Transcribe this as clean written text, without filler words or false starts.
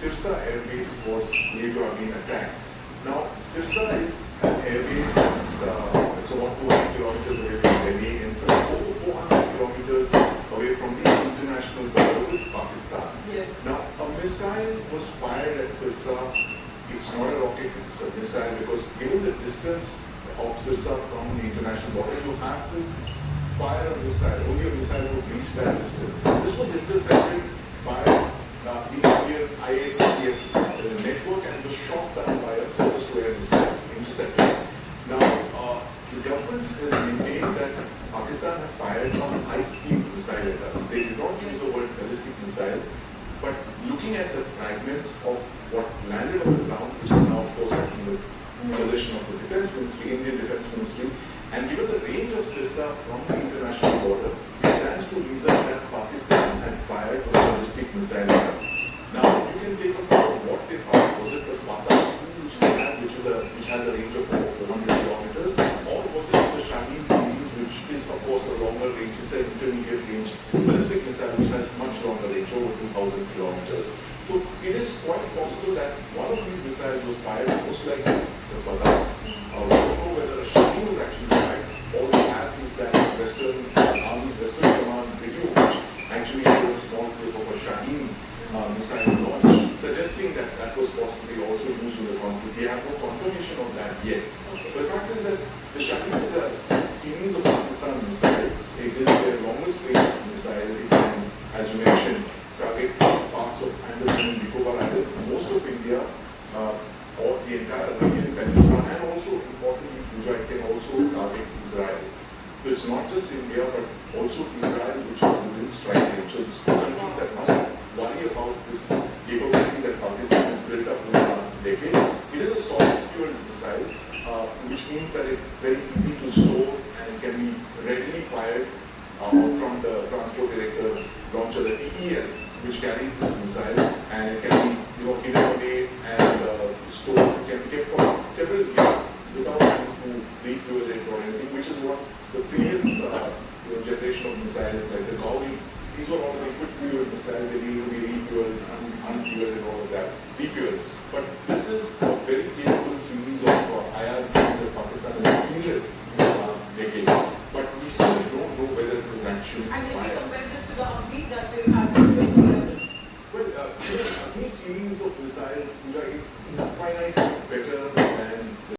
Sirsa Air Base was believed to have been attacked. Now, Sirsa is an air base that's it's about 200 kilometers away from Delhi and it's over 400 kilometers away from the international border with Pakistan. Yes. Now, a missile was fired at Sirsa. It's not a rocket, it's a missile because given the distance of Sirsa from the international border, you have to fire a missile. Only a missile would reach that distance. And this was intercepted by the Indian IACS network and was shot down by a surface-to-air missile intercepted. Now, the government has maintained that Pakistan had fired an high-speed missile at us. They did not use the word ballistic missile, but looking at the fragments of what landed on the ground, which is now, of course, in the possession of the Defense Ministry, Indian Defense Ministry, and given the range of Sirsa from the international border, it stands to reason that Pakistan had fired a ballistic missile at us. Now, you can take a look at what they fired. Was it the Fatah which they had, which has a range of over 400 kilometers, or was it the Shaheen series, which is, of course, a longer range? It's an intermediate range ballistic missile, which has much longer range, over 2,000 kilometers. So it is quite possible that one of these missiles was fired, most likely the Fatah. We don't know whether a Shaheen was actually fired. All we have is that Western Army's Western Command video, which actually showed a small clip of a Shaheen missile launch, suggesting that that was possibly also used in the conflict. We have no confirmation of that yet. Okay. The fact is that the Shaheen is a series of Pakistan missiles. It is their longest range missile. It can, as you mentioned, target parts of Andaman and Nicobar Islands, most of India, or the entire Arabian Peninsula, and also importantly, Puja, it can also target Israel. So it's not just India, but also Israel, which is within strike range. So it's two countries that must worry about this capability that Pakistan has built up in the last decade. It is a solid-fueled missile, which means that it's very easy to store and it can be readily fired from the Transport Director launcher, the TEL, which carries this missile, and it can be hidden away and stored. It can be kept for several years without having to refuel it or anything, which is what the previous generation of missiles, like the Gauri, these were all liquid fuel missiles. They need to be refueled, unfueled, and all of that, refueled. But this is a very capable series of IRBs that Pakistan has fielded in the last decade. But we still don't know whether it was actually And if we fired. compare this to the Agni that we have since 2011? Well, the Agni series of missiles, Pooja, is infinitely better than